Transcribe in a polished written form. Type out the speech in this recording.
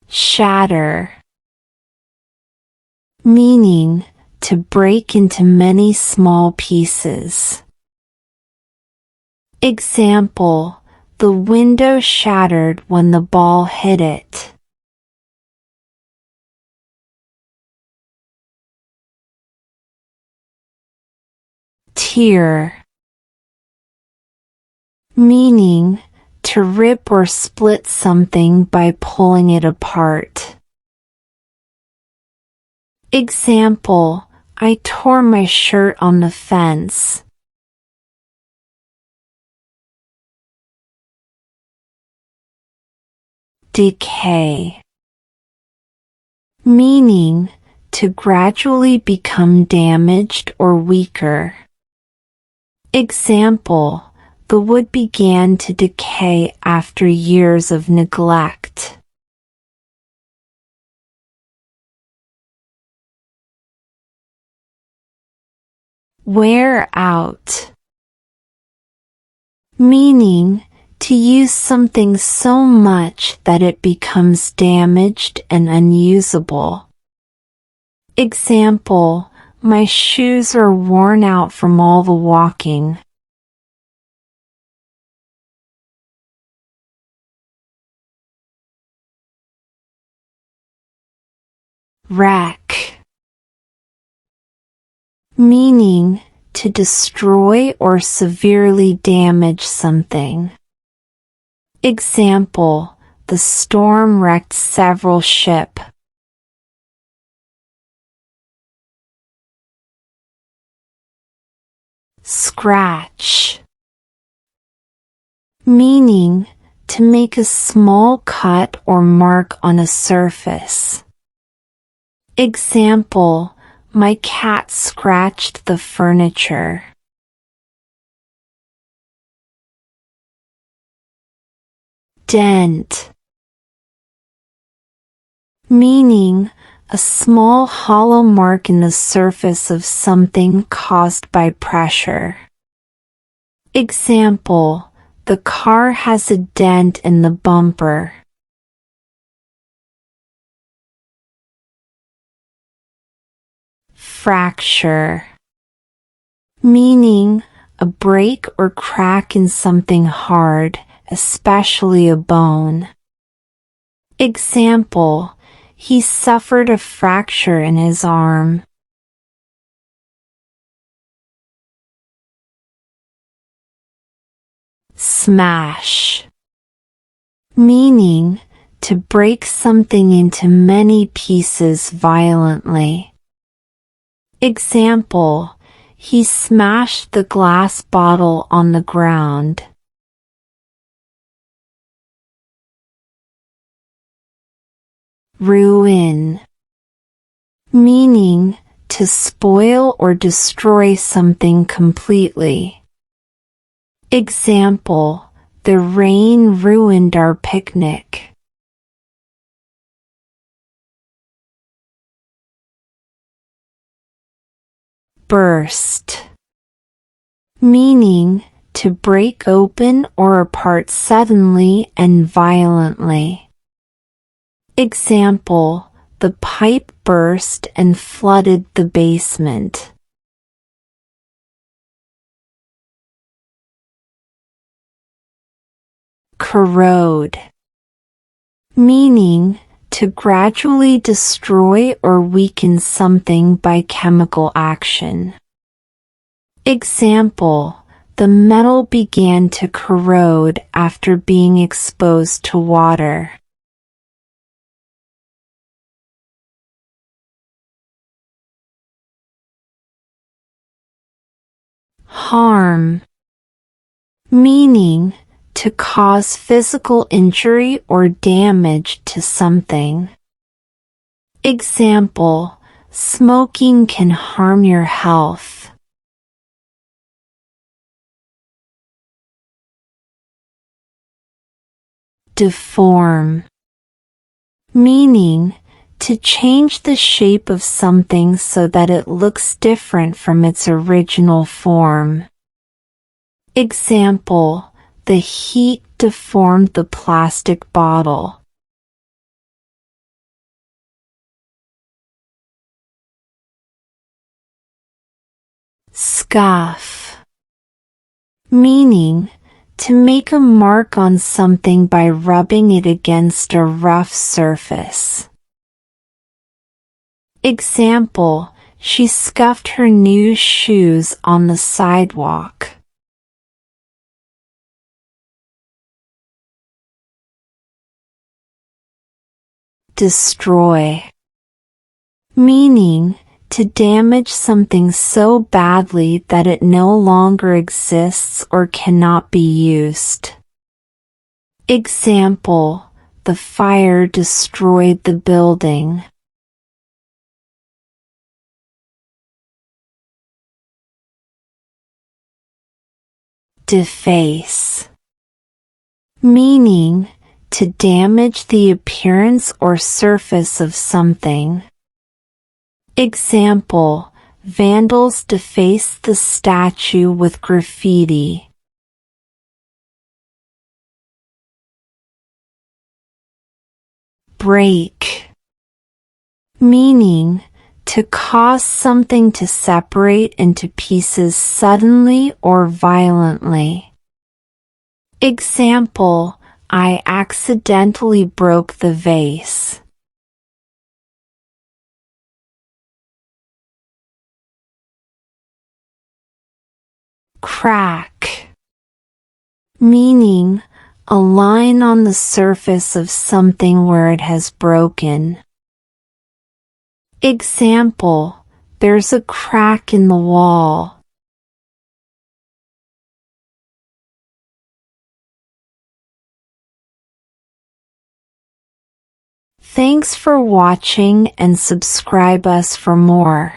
Shatter, meaning to break into many small pieces. Example: the window shattered when the ball hit it. Tear, meaning to rip or split something by pulling it apart. Example: I tore my shirt on the fence. Decay, meaning to gradually become damaged or weaker. Example: the wood began to decay after years of neglect. Wear out, meaning to use something so much that it becomes damaged and unusable. Example: my shoes are worn out from all the walking. Wreck, meaning to destroy or severely damage something. Example: the storm wrecked several ships. Scratch, meaning to make a small cut or mark on a surface. Example: my cat scratched the furniture. Dent, meaning a small hollow mark in the surface of something caused by pressure. Example: the car has a dent in the bumper. Fracture, meaning a break or crack in something hard, especially a bone. Example: he suffered a fracture in his arm. Smash, meaning to break something into many pieces violently. Example: he smashed the glass bottle on the ground. Ruin, meaning to spoil or destroy something completely. Example: the rain ruined our picnic. Burst, meaning to break open or apart suddenly and violently. Example: the pipe burst and flooded the basement. Corrode, meaning to gradually destroy or weaken something by chemical action. Example: the metal began to corrode after being exposed to water. Harm, meaning to cause physical injury or damage to something. Example: smoking can harm your health. Deform, meaning to change the shape of something so that it looks different from its original form. Example: the heat deformed the plastic bottle. Scuff. Meaning, to make a mark on something by rubbing it against a rough surface. Example, she scuffed her new shoes on the sidewalk. Destroy. Meaning, to damage something so badly that it no longer exists or cannot be used. Example, the fire destroyed the building. Deface. Meaning, to damage the appearance or surface of something. Example, vandals defaced the statue with graffiti. Break. Meaning, to cause something to separate into pieces suddenly or violently. Example, I accidentally broke the vase. Crack. Meaning, a line on the surface of something where it has broken. Example, there's a crack in the wall. Thanks for watching and subscribe us for more.